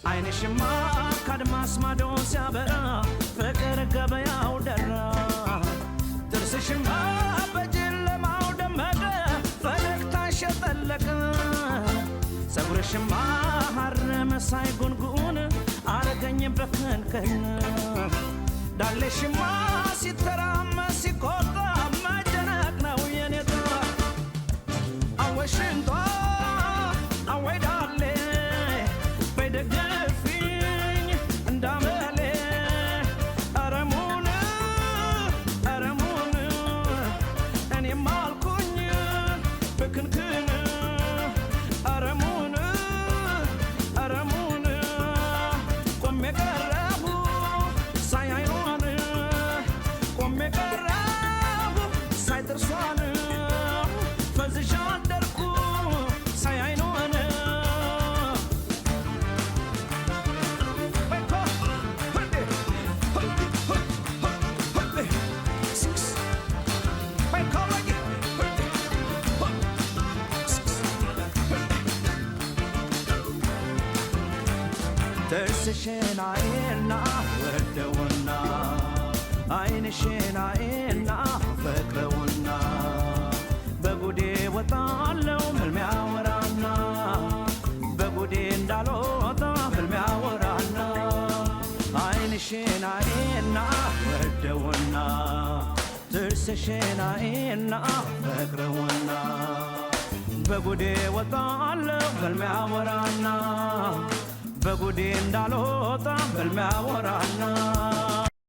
አይንሽማ ካድማስ ማዶ ሲያበራ ፍቅር ገበያው ደራ ጥርስሽማ በጨለማው ደመቀ ፈገግታሽ ጠለቀ ፀጉርሽማ ሐር መሳይ ጉንጉን አረገኝ በከንከን ዳሌሽማ ሲተራመስ ሲቆጣ መጨነቅ ነው የኔታ አወሽንቷ አወይ ዳሌ በደገፊኝ እንዳመሌ አረሙን እኔም አልኩኝ በክንክን አረሙን ቆሜ ቀረቡ ሳያዩን ቆሜ ቀረቡ ሳይጥርሷን ፈዝሻ አደርኩ ሳያዩን ጥርስሽን አይና ወደውና አይንሽን አይና ፈቅረውና በጉዴ ወጣለው ህልሜ አወራና በጉዴ እንዳልወጣ ህልሜ አወራና አይንሽን አይና ወደውና ጥርስሽን አይና ፈቅረውና በጉዴ ወጣለው ህልሜ አወራና በጉዴ እንዳልወጣ ህልሜ አወራና